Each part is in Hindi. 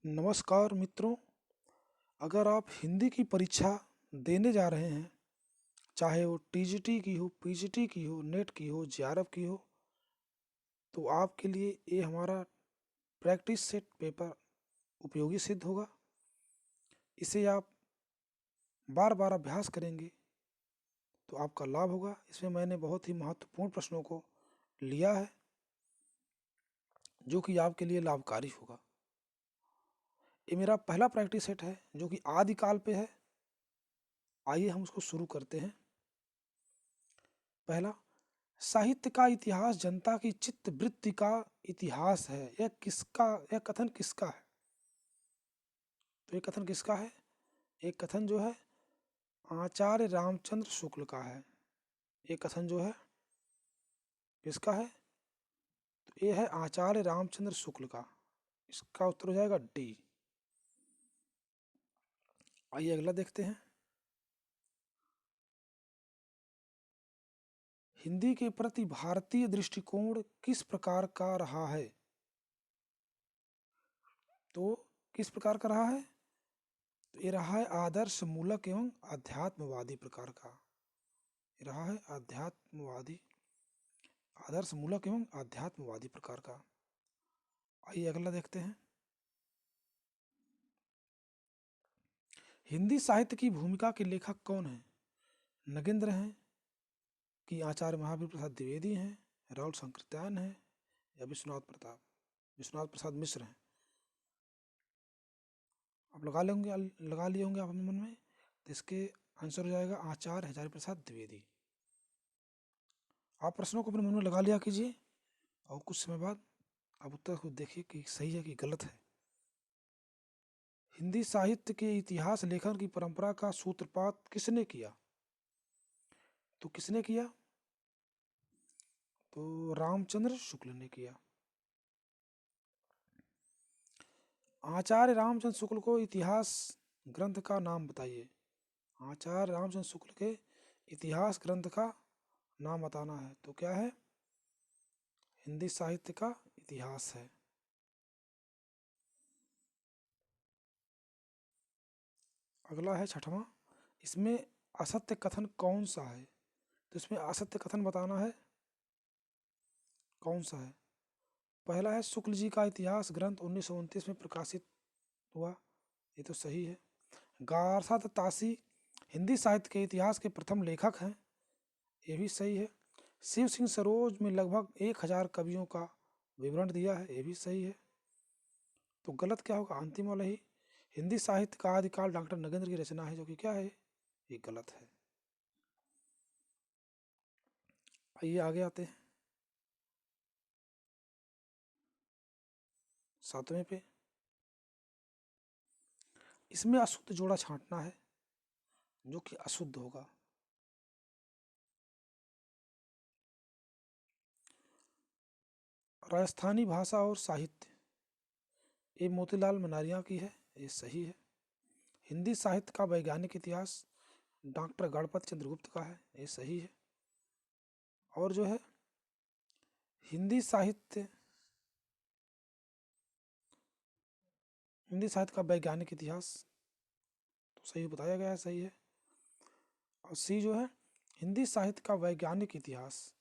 नमस्कार मित्रों, अगर आप हिंदी की परीक्षा देने जा रहे हैं, चाहे वो टीजीटी की हो, पीजीटी की हो, नेट की हो, जेआरएफ की हो, तो आपके लिए ये हमारा प्रैक्टिस सेट पेपर उपयोगी सिद्ध होगा। इसे आप बार बार अभ्यास करेंगे तो आपका लाभ होगा। इसमें मैंने बहुत ही महत्वपूर्ण प्रश्नों को लिया है जो कि आपके लिए लाभकारी होगा। ये मेरा पहला प्रैक्टिस सेट है जो कि आदिकाल पे है। आइए हम उसको शुरू करते हैं। पहला, साहित्य का इतिहास जनता की चित्त वृत्ति का इतिहास है। यह कथन किसका है? तो ये कथन किसका है? एक कथन जो है आचार्य रामचंद्र शुक्ल का है। ये कथन जो है किसका है? तो ये है आचार्य रामचंद्र शुक्ल का। इसका उत्तर हो जाएगा डी। आइए अगला देखते हैं। हिंदी के प्रति भारतीय दृष्टिकोण किस प्रकार का रहा है? तो किस प्रकार का रहा है? तो ये रहा है आदर्श मूलक एवं अध्यात्मवादी प्रकार का। ये रहा है आदर्श मूलक एवं आध्यात्मवादी प्रकार का। आइए अगला देखते हैं। हिंदी साहित्य की भूमिका के लेखक कौन है? नगेंद्र हैं कि आचार्य महावीर प्रसाद द्विवेदी हैं, राहुल शंकरत्यायन हैं या विश्वनाथ प्रसाद मिश्र हैं? आप लगा लिए होंगे आप अपने मन में। तो इसके आंसर हो जाएगा आचार्य हजारी प्रसाद द्विवेदी। आप प्रश्नों को अपने मन में लगा लिया कीजिए और कुछ समय बाद आप उत्तर को देखिए कि सही है कि गलत है। हिंदी साहित्य के इतिहास लेखन की परंपरा का सूत्रपात किसने किया? तो किसने किया? तो रामचंद्र शुक्ल ने किया। आचार्य रामचंद्र शुक्ल को इतिहास ग्रंथ का नाम बताइए। आचार्य रामचंद्र शुक्ल के इतिहास ग्रंथ का नाम बताना है। तो क्या है? हिंदी साहित्य का इतिहास है। अगला है छठवां, इसमें असत्य कथन कौन सा है? तो इसमें असत्य कथन बताना है कौन सा है। पहला है शुक्ल जी का इतिहास ग्रंथ 1929 में प्रकाशित हुआ। ये तो सही है। गारसा तासी हिंदी साहित्य के इतिहास के प्रथम लेखक हैं। ये भी सही है। शिव सिंह सरोज में लगभग 1000 कवियों का विवरण दिया है। ये भी सही है। तो गलत क्या होगा? अंतिम वाला ही। हिंदी साहित्य का आदिकाल डॉक्टर नगेंद्र की रचना है, जो कि क्या है? ये गलत है। आइए आगे आते हैं 7वें पे। इसमें अशुद्ध जोड़ा छांटना है जो कि अशुद्ध होगा। राजस्थानी भाषा और साहित्य, ये मोतीलाल मनारिया की है। ये सही है। हिंदी साहित्य का वैज्ञानिक इतिहास डॉक्टर गणपत चंद्रगुप्त का है। ये सही है। और जो है हिंदी साहित्य का वैज्ञानिक इतिहास तो सही बताया गया है, सही है। और सी जो है हिंदी साहित्य का वैज्ञानिक इतिहास,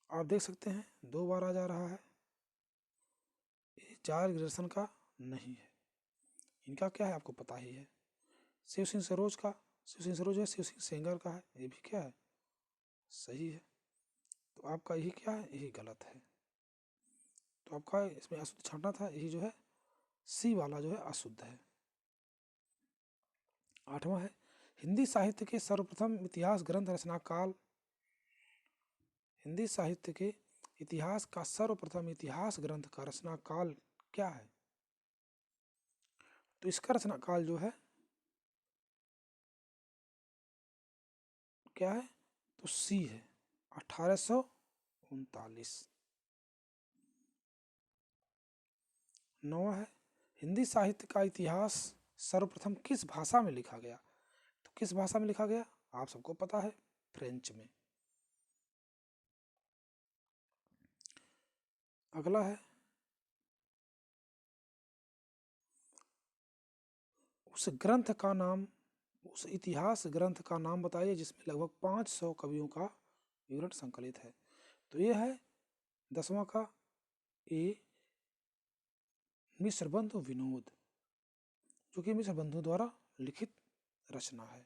आप देख सकते हैं 2 बार आ जा रहा है। ये चार्ल्स ग्रेगसन का नहीं है। इनका क्या है आपको पता ही है। शिव सिंह सरोज है, शिव सिंह सेंगर का है। ये भी क्या है? सही है। तो आपका यही क्या है? यही गलत है। तो आपका इसमें अशुद्ध छांटना था, यही जो है सी वाला जो है अशुद्ध है। 8वां है हिंदी साहित्य के सर्वप्रथम इतिहास ग्रंथ रचना काल। हिंदी साहित्य के इतिहास का सर्वप्रथम इतिहास ग्रंथ का रचना काल क्या है? तो इसका रचना काल जो है क्या है? तो सी है 1839। 9वां है हिंदी साहित्य का इतिहास सर्वप्रथम किस भाषा में लिखा गया? तो किस भाषा में लिखा गया? आप सबको पता है, फ्रेंच में। अगला है उस ग्रंथ का नाम, उस इतिहास ग्रंथ का नाम बताइए जिसमें लगभग 500 कवियों का विवरण संकलित है। तो ये है 10वां का ए, मिश्र बंधु विनोद, जो कि मिश्र बंधु द्वारा लिखित रचना है।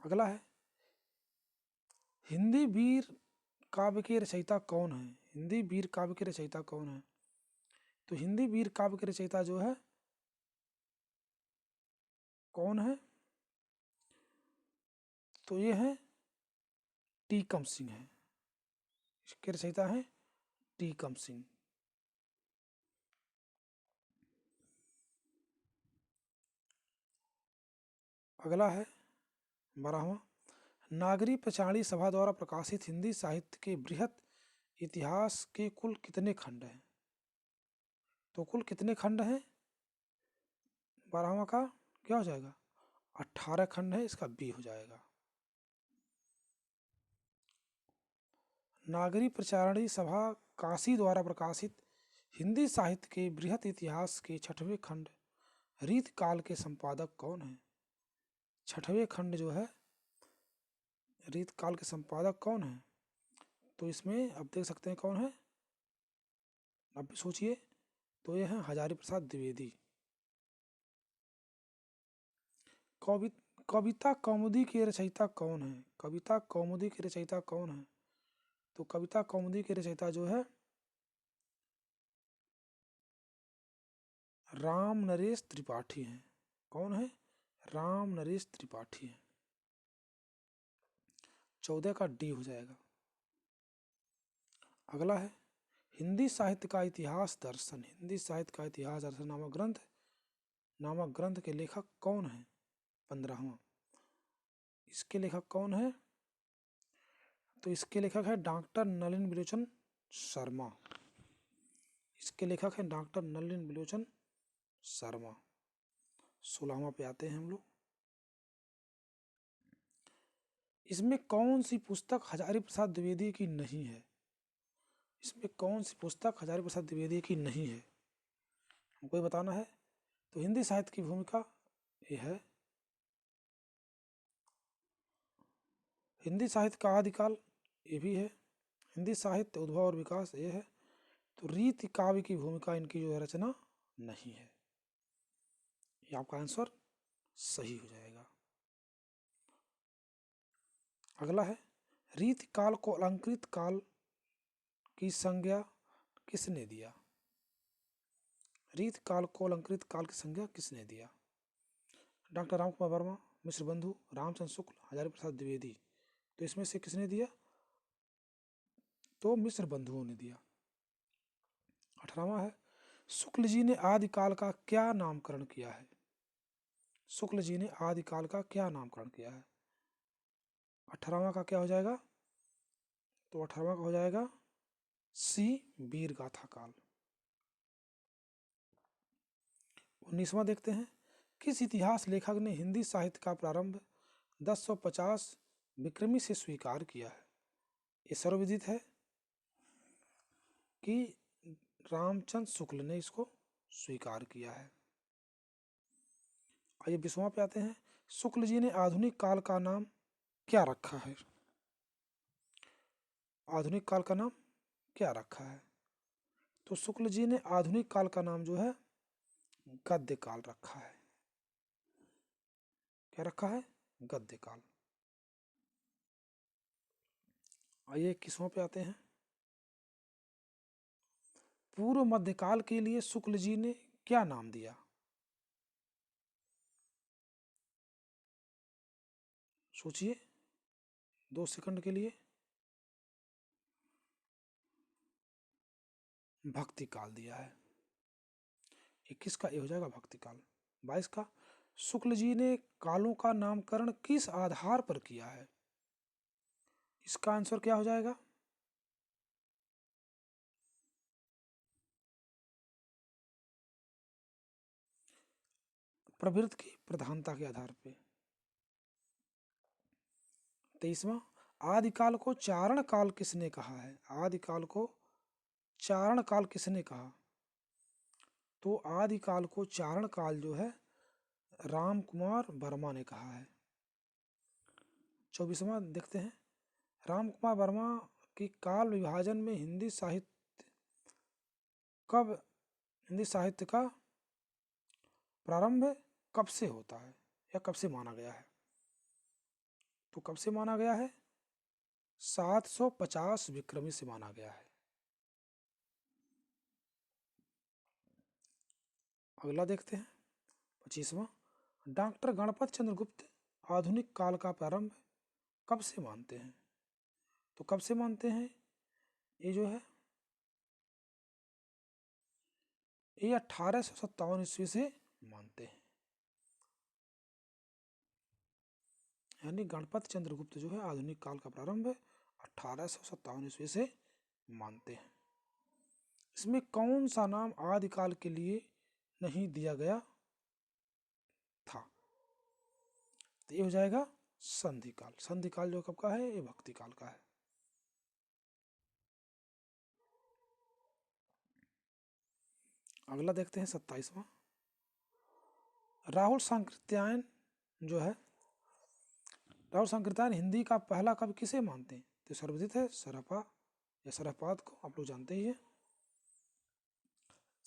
अगला है हिंदी वीर काव्य के रचयिता कौन है? हिंदी वीर काव्य के रचयिता कौन है? तो हिंदी वीर काव्य के रचयिता जो है कौन है? तो ये है टीकम सिंह है। इसके रचयिता है टीकम सिंह। अगला है 12वां, नागरी पचाणी सभा द्वारा प्रकाशित हिंदी साहित्य के बृहत इतिहास के कुल कितने खंड हैं? तो कुल कितने खंड हैं? 12वां का क्या हो जाएगा? 18 खंड है, इसका बी हो जाएगा। नागरी प्रचारणी सभा काशी द्वारा प्रकाशित हिंदी साहित्य के बृहत इतिहास के 6वें खंड रीत काल के संपादक कौन है? 6वें खंड जो है रीत काल के संपादक कौन है? तो इसमें अब देख सकते हैं कौन है, अब सोचिए। तो ये है हजारी प्रसाद द्विवेदी। कविता कौमुदी के रचयिता कौन है? कविता कौमुदी के रचयिता कौन है? तो कविता कौमुदी के रचयिता जो है राम नरेश त्रिपाठी हैं। कौन है? राम नरेश त्रिपाठी हैं। 14 का डी हो जाएगा। अगला है हिंदी साहित्य का इतिहास दर्शन। हिंदी साहित्य का इतिहास दर्शन नामक ग्रंथ के लेखक कौन है? 15वां। इसके लेखक कौन है? तो इसके लेखक है डॉक्टर नलिन बिलोचन शर्मा। इसके लेखक हैं डॉक्टर नलिन बिलोचन शर्मा। 16वां पे आते हैं हम लोग। इसमें कौन सी पुस्तक हजारी प्रसाद द्विवेदी की नहीं है? इसमें कौन सी पुस्तक हजारी प्रसाद द्विवेदी की नहीं है, हमको बताना है। तो हिंदी साहित्य की भूमिका ये है, हिंदी साहित्य का आदिकाल ये भी है, हिंदी साहित्य उद्भव और विकास ये है। तो रीति काव्य की भूमिका इनकी जो है रचना नहीं है। ये आपका आंसर सही हो जाएगा। अगला है रीति काल को अलंकृत काल की संज्ञा किसने दिया? रीति काल को अलंकृत काल की संज्ञा किसने दिया? डॉक्टर राम कुमार वर्मा, मिश्र बंधु, रामचंद्र शुक्ल, हजारी प्रसाद द्विवेदी। तो इसमें से किसने दिया? तो मिश्र बंधुओं ने दिया। 18वां है शुक्ल जी ने आदिकाल का क्या नामकरण किया है? शुक्ल जी ने आदिकाल का क्या नामकरण किया है? 18वां का क्या हो जाएगा? तो 18वां का हो जाएगा सी, वीर गाथा काल। 19वां देखते हैं किस इतिहास लेखक ने हिंदी साहित्य का प्रारंभ 1050 विक्रमी से स्वीकार किया है? ये सर्वविदित है कि रामचंद्र शुक्ल ने इसको स्वीकार किया है। आइए 20वां पे आते हैं शुक्ल जी ने आधुनिक काल का नाम क्या रखा है? आधुनिक काल का नाम क्या रखा है? तो शुक्ल जी ने आधुनिक काल का नाम जो है गद्य काल रखा है। क्या रखा है? गद्य काल। आइए 21वां पे आते हैं पूर्व मध्यकाल के लिए शुक्ल जी ने क्या नाम दिया? सोचिए 2 सेकंड के लिए। भक्ति काल दिया है। 21 का ये हो जाएगा भक्ति काल। 22 का शुक्ल जी ने कालों का नामकरण किस आधार पर किया है? इसका आंसर क्या हो जाएगा? प्रवृत्ति की प्रधानता के आधार पे। 23वां आदिकाल को चारण काल किसने कहा है? आदिकाल को चारण काल किसने कहा? तो आदिकाल को चारण काल जो है राम कुमार वर्मा ने कहा है। 24वां देखते हैं, राम कुमार वर्मा की काल विभाजन में हिंदी साहित्य का प्रारंभ कब से होता है या कब से माना गया है? तो कब से माना गया है? 750 विक्रमी से माना गया है। अगला देखते हैं 25वां, डॉक्टर गणपत चंद्र गुप्त आधुनिक काल का प्रारंभ कब से मानते हैं? तो कब से मानते हैं? ये जो है ये 1857 ईस्वी से मानते हैं। यानी गणपत चंद्र गुप्त जो है आधुनिक काल का प्रारंभ 1857 ईस्वी से मानते हैं। इसमें कौन सा नाम आदिकाल के लिए नहीं दिया गया था? तो ये हो जाएगा संधि काल। संधि काल जो कब का है? ये भक्ति काल का है। अगला देखते हैं 27वां, राहुल सांकृत्यायन जो है, राहुल सांकृत्यायन हिंदी का पहला कवि किसे मानते हैं? तो सर्वविदित है सरहपा या सरहपाद को, आप लोग जानते ही हैं।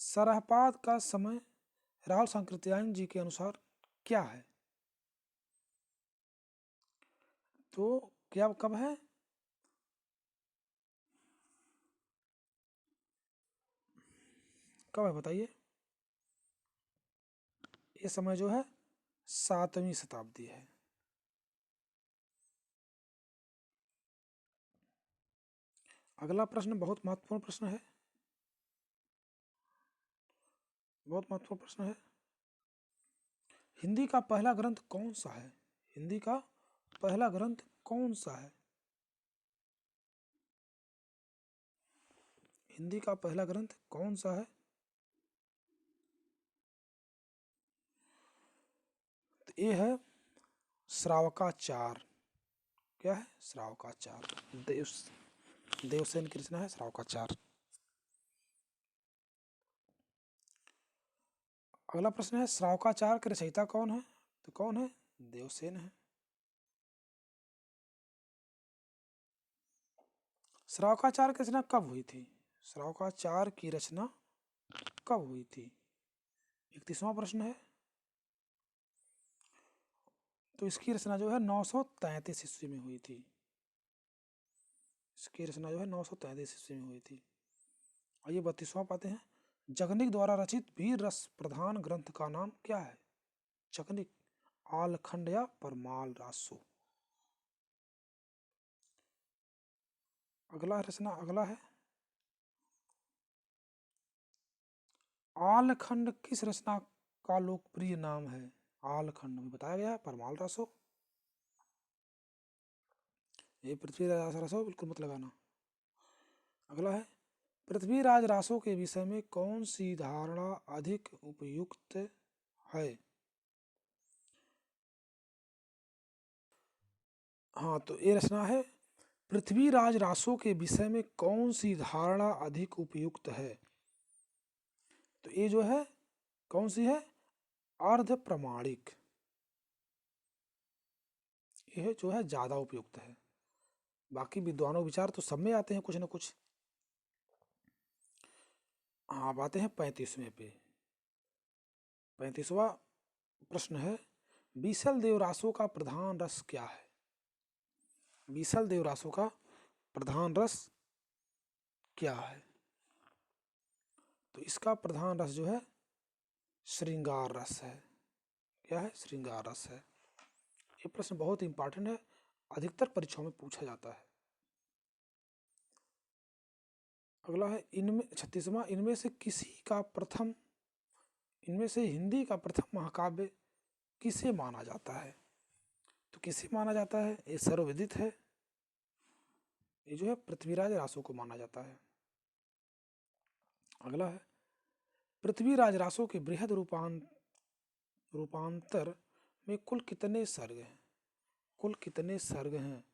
सरहपाद का समय राहुल सांकृत्यायन जी के अनुसार क्या है? तो क्या कब है? कब है बताइए? ये समय जो है 7वीं शताब्दी है। अगला प्रश्न बहुत महत्वपूर्ण प्रश्न है, बहुत महत्वपूर्ण प्रश्न है। हिंदी का पहला ग्रंथ कौन सा है? हिंदी का पहला ग्रंथ कौन सा है? हिंदी का पहला ग्रंथ कौन सा है? तो ये है श्रावकाचार। क्या है? श्रावकाचार। देवसेन की रचना है श्रावकाचार। अगला प्रश्न है, श्रावकाचार के रचयिता कौन है? तो कौन है? देवसेन है। श्रावकाचार की रचना कब हुई थी? श्रावकाचार की रचना कब हुई थी? 31वां प्रश्न है। तो इसकी रचना जो है 933 ईस्वी में हुई थी। इसकी रचना जो है 933 ईस्वी में हुई थी। आइए 32वां पाते हैं, जगनिक द्वारा रचित वीर रस प्रधान ग्रंथ का नाम क्या है? जगनिक, आलखंड या परमाल रासो। अगला है आलखंड किस रचना का लोकप्रिय नाम है? आलखंड में बताया गया है परमाल रासो। ये पृथ्वीराज रासो बिल्कुल मत लगाना। अगला है, पृथ्वीराज रासो के विषय में कौन सी धारणा अधिक उपयुक्त है? हाँ, तो ये रचना है, पृथ्वीराज रासो के विषय में कौन सी धारणा अधिक उपयुक्त है? तो ये जो है कौन सी है? अर्ध प्रमाणिक। यह जो है ज्यादा उपयुक्त है। बाकी विद्वानों विचार तो सब में आते हैं कुछ ना कुछ। हाँ, अब आते हैं 35वें पे। 35वां प्रश्न है, बीसल देव रासो का प्रधान रस क्या है? बीसल देव रासो का प्रधान रस क्या है? तो इसका प्रधान रस जो है श्रृंगार रस है। क्या है? श्रृंगार रस है। ये प्रश्न बहुत इंपॉर्टेंट है, अधिकतर परीक्षाओं में पूछा जाता है। अगला है, इनमें 36वां, इनमें से हिंदी का प्रथम महाकाव्य किसे माना जाता है? तो किसे माना जाता है? ये सर्वविदित है, ये जो है पृथ्वीराज रासो को माना जाता है। अगला है, पृथ्वीराज रासो के बृहद रूपांतर में कुल कितने सर्ग हैं? कुल कितने सर्ग हैं?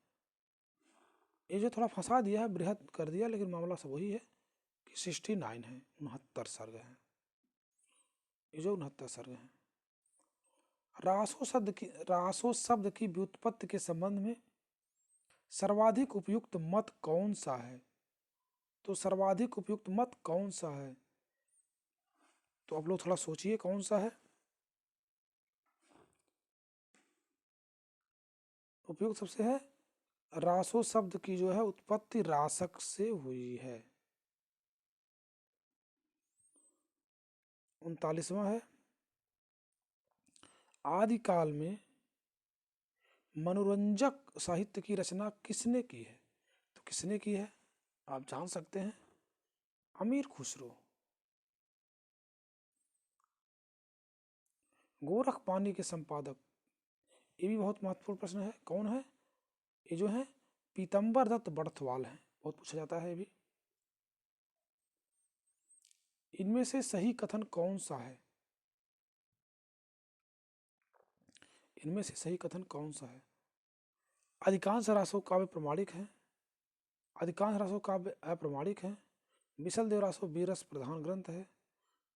ये जो थोड़ा फंसा दिया है, बृहद कर दिया, लेकिन मामला सब वही है कि 69 है, 69 सर्ग हैं। ये जो 69 सर्ग हैं। रासो शब्द की व्युत्पत्ति के संबंध में सर्वाधिक उपयुक्त मत कौन सा है? तो सर्वाधिक उपयुक्त मत कौन सा है? तो आप लोग थोड़ा सोचिए कौन सा है उपयुक्त। सबसे है रासो शब्द की जो है उत्पत्ति रासक से हुई है। 39वां है आदिकाल में मनोरंजक साहित्य की रचना किसने की है? तो किसने की है आप जान सकते हैं, अमीर खुसरो। गोरख पानी के संपादक, ये भी बहुत महत्वपूर्ण प्रश्न है, कौन है? ये जो है पीतंबर दत्त बड़थवाल हैं, बहुत पूछा जाता है ये भी। इनमें से सही कथन कौन सा है? इनमें से सही कथन कौन सा है? अधिकांश रासो काव्य प्रमाणिक हैं, अधिकांश रासो काव्य अप्रमाणिक हैं, विशल देव रासो वीर रस प्रधान ग्रंथ है,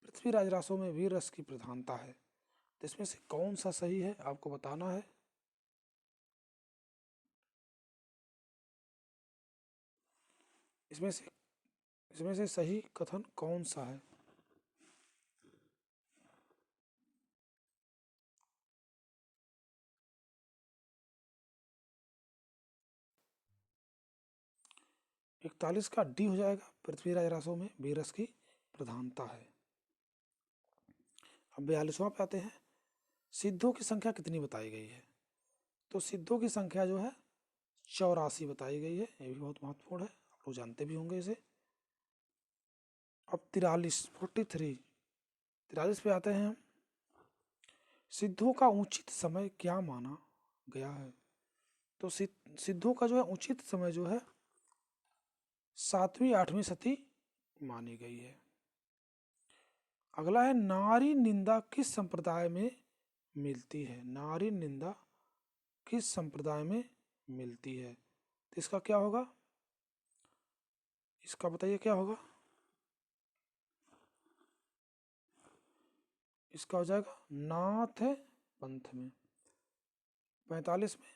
पृथ्वीराज रासो में वीर रस की प्रधानता है। तो इसमें से कौन सा सही है आपको बताना है। इसमें से सही कथन कौन सा है? इकतालीस का डी हो जाएगा, पृथ्वीराज रासो में वीर रस की प्रधानता है। अब 42वां पे आते हैं, सिद्धों की संख्या कितनी बताई गई है? तो सिद्धों की संख्या जो है 84 बताई गई है, ये भी बहुत महत्वपूर्ण है, आप लोग जानते भी होंगे इसे। अब 43 पे आते हैं हम, सिद्धों का उचित समय क्या माना गया है? तो सिद्धों का जो है उचित समय जो है 7वीं 8वीं सदी मानी गई है। अगला है नारी निंदा किस संप्रदाय में मिलती है? नारी निंदा किस संप्रदाय में मिलती है? तो इसका क्या होगा, इसका बताइए क्या होगा। इसका हो जाएगा नाथ पंथ में। 45 में,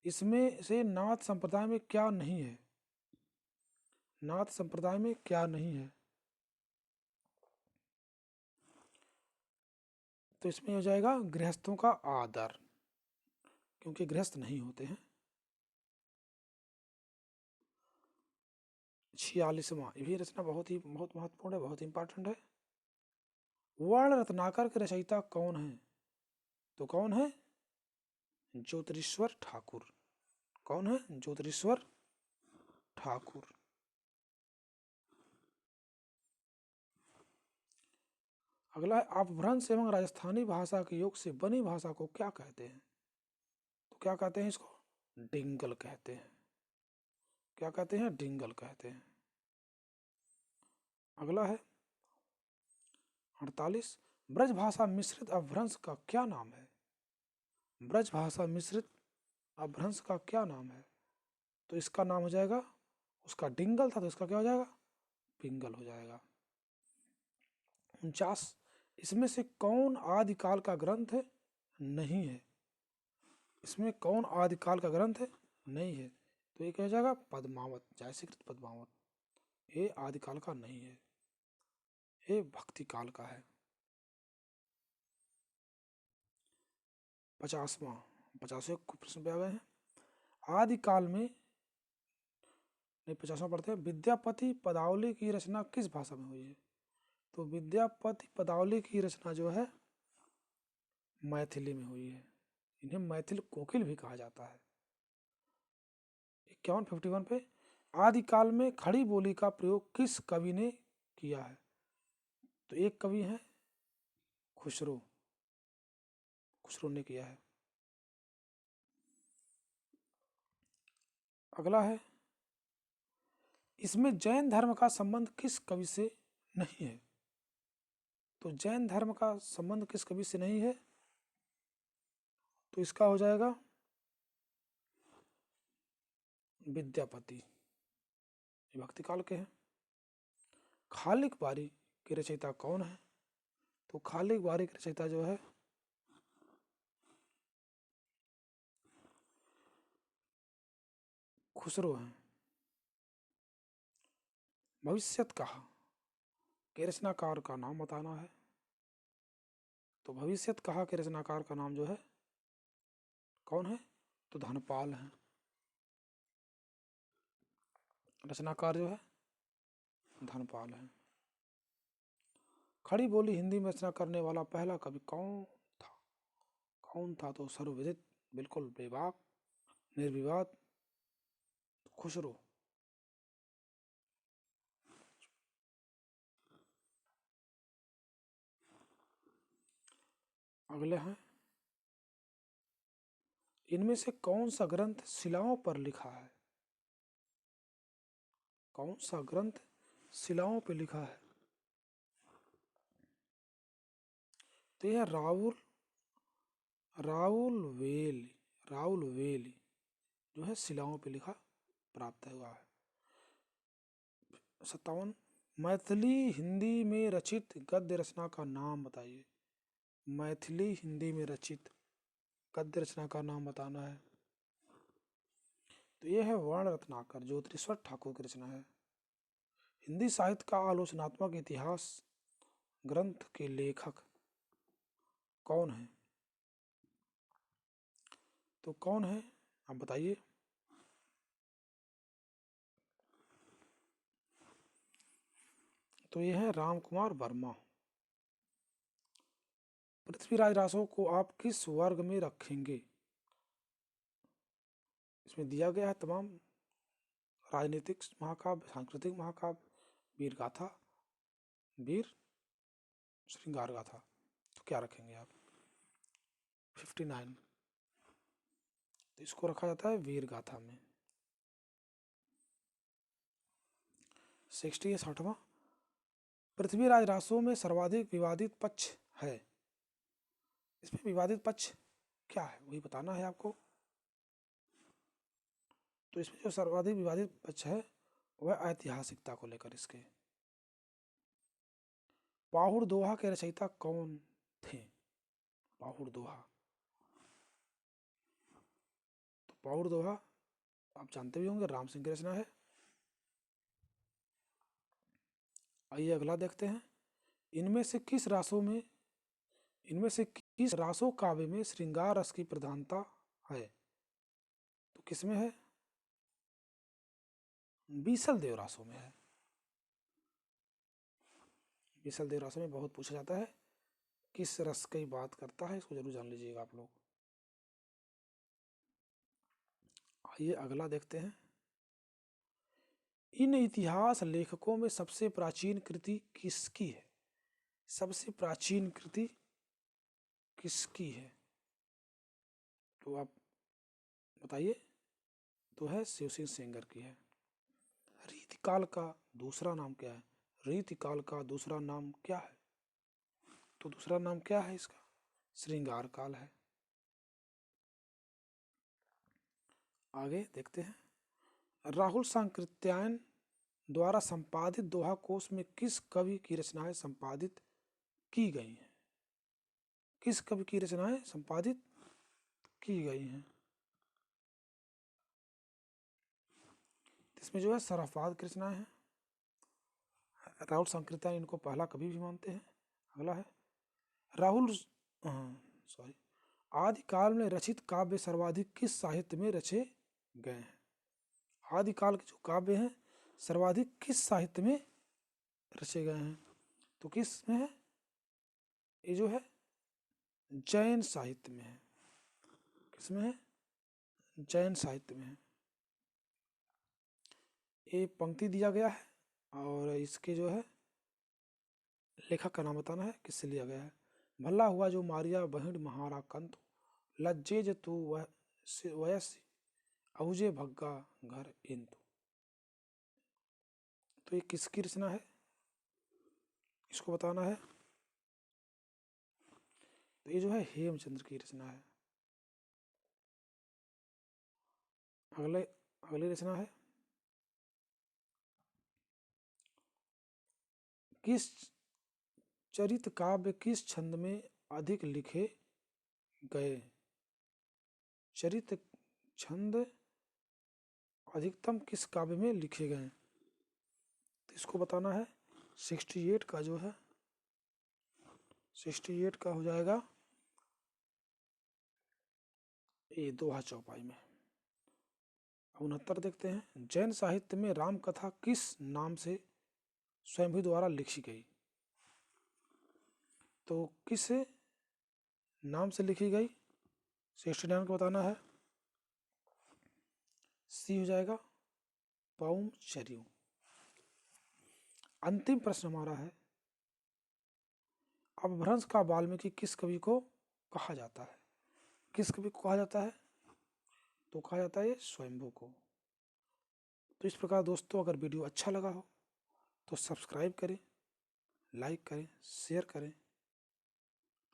इसमें से नाथ संप्रदाय में क्या नहीं है? नाथ संप्रदाय में क्या नहीं है? तो इसमें हो जाएगा गृहस्थों का आदर, क्योंकि गृहस्थ नहीं होते हैं। 46वां, ये भी रचना बहुत महत्वपूर्ण है, बहुत इंपॉर्टेंट है। वर्ण रत्नाकर के रचयिता कौन है? तो कौन है? ज्योतिरीश्वर ठाकुर। कौन है? ज्योतिरीश्वर ठाकुर। अगला है अपभ्रंश एवं राजस्थानी भाषा के योग से बनी भाषा को क्या कहते हैं? तो क्या कहते हैं इसको? डिंगल कहते हैं। क्या कहते हैं? डिंगल कहते हैं। अगला है 48, ब्रज भाषा मिश्रित अपभ्रंश का क्या नाम है? ब्रज भाषा मिश्रित अपभ्रंश का क्या नाम है? तो इसका नाम हो जाएगा, उसका डिंगल था तो इसका क्या हो जाएगा? पिंगल हो जाएगा। 49, इसमें से कौन आदिकाल का ग्रंथ है? नहीं है। इसमें कौन आदिकाल का ग्रंथ है? नहीं है। तो ये क्या हो जाएगा? पद्मावत, जयश्रीकृत पद्मावत। ये आदिकाल का नहीं है, ये भक्ति काल का है। 50वां, 50वें प्रश्न पे आ गए हैं। आदिकाल में नहीं, 50वां पढ़ते हैं, विद्यापति पदावली की रचना किस भाषा में हुई है? तो विद्यापति पदावली की रचना जो है मैथिली में हुई है, इन्हें मैथिल कोकिल भी कहा जाता है। 51 पे, आदिकाल में खड़ी बोली का प्रयोग किस कवि ने किया है? तो एक कवि है खुसरो, खुसरो ने किया है। अगला है, इसमें जैन धर्म का संबंध किस कवि से नहीं है? तो जैन धर्म का संबंध किस कवि से नहीं है? तो इसका हो जाएगा विद्यापति, ये भक्ति काल के हैं। खालिक बारी के रचयिता कौन है? तो खालिक बारी के रचयिता जो है खुसरो हैं। भविष्यत कहा के रचनाकार का नाम बताना है। तो भविष्यत कहा के रचनाकार का नाम जो है कौन है? तो धनपाल है। रचनाकार जो है धनपाल है। खड़ी बोली हिंदी में रचना करने वाला पहला कवि कौन था? कौन था? तो सर्वविदित, बिल्कुल बेबाक, निर्विवाद खुसरो। अगले हैं, इनमें से कौन सा ग्रंथ शिलाओं पर लिखा है? कौन सा ग्रंथ शिलाओं पर लिखा है? तो यह राउल वेली जो है शिलाओं पे लिखा प्राप्त हुआ है। 57, मैथिली हिंदी में रचित गद्य रचना का नाम बताइए। मैथिली हिंदी में रचित गद्य रचना का नाम बताना है। तो यह है वर्ण रत्नाकर, ज्योतिरीश्वर ठाकुर की रचना है। हिंदी साहित्य का आलोचनात्मक इतिहास ग्रंथ के लेखक कौन है? तो कौन है आप बताइए। तो यह है राम कुमार वर्मा। पृथ्वीराज रासो को आप किस वर्ग में रखेंगे? इसमें दिया गया है तमाम राजनीतिक महाकाव्य, सांस्कृतिक महाकाव्य, वीर गाथा, वीर श्रृंगार गाथा। तो क्या रखेंगे आप? 59, तो इसको रखा जाता है वीर गाथा में। 60वां, पृथ्वीराज रासो में सर्वाधिक विवादित पक्ष है। इसमें विवादित पक्ष क्या है वही बताना है आपको। तो इसमें जो सर्वाधिक विवादित पक्ष है वह ऐतिहासिकता को लेकर इसके। पाहुड़ दोहा के रचयिता कौन थे? पाहुड़ दोहा, तो पाहुड़ दोहा आप जानते भी होंगे राम सिंह की रचना है। आइए अगला देखते हैं, इनमें से किस रासो काव्य में श्रृंगार रस की प्रधानता है? तो किसमें है? बीसल देव रासो में है। बीसल देव रासो में बहुत पूछा जाता है, किस रस की बात करता है, इसको जरूर जान लीजिएगा आप लोग। आइए अगला देखते हैं, इन इतिहास लेखकों में सबसे प्राचीन कृति किसकी है? सबसे प्राचीन कृति किसकी है? तो आप बताइए। तो है शिव सिंह सेंगर की है। रीतिकाल का दूसरा नाम क्या है? रीतिकाल का दूसरा नाम क्या है? तो दूसरा नाम क्या है इसका? श्रृंगार काल है। आगे देखते हैं, राहुल सांकृत्यायन द्वारा संपादित दोहा कोश में किस कवि की रचनाएं संपादित की गई हैं? किस कवि की रचनाएं संपादित की गई हैं? इसमें जो है सराफात की रचनाएं हैं। राहुल सांकृत्यायन इनको पहला कवि भी मानते हैं। अगला है आदिकाल में रचित काव्य सर्वाधिक किस साहित्य में रचे गए हैं? आदिकाल के जो काव्य हैं सर्वाधिक किस साहित्य में रचे गए हैं? तो किस में है? ये जो है जैन साहित्य में है। किसमें है? जैन साहित्य में है। ये पंक्ति दिया गया है और इसके जो है लेखक का नाम बताना है, किससे लिया गया है। भला हुआ जो मारिया बहिण महारा कंत, लज्जेज तू वयस अहुजे भग्गा घर इंतु। तो ये किसकी रचना है इसको बताना है। तो ये जो है हेमचंद्र की रचना है। अगली रचना है, किस चरित काव्य किस छंद में अधिक लिखे गए? चरित छंद अधिकतम किस काव्य में लिखे गए? तो इसको बताना है। 68 का जो है 68 का हो जाएगा ये दोहा चौपाई में। 69 देखते हैं। जैन साहित्य में राम कथा किस नाम से स्वयंभू द्वारा लिखी गई? तो किस नाम से लिखी गई 69 को बताना है। सी हो जाएगा पौंचर्यू। अंतिम प्रश्न हमारा है, अपभ्रंश का वाल्मीकि किस कवि को कहा जाता है? किस कवि को कहा जाता है? तो कहा जाता है स्वयंभू को। तो इस प्रकार दोस्तों, अगर वीडियो अच्छा लगा हो तो सब्सक्राइब करें, लाइक करें, शेयर करें।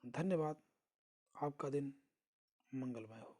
धन्यवाद। आपका दिन मंगलमय हो।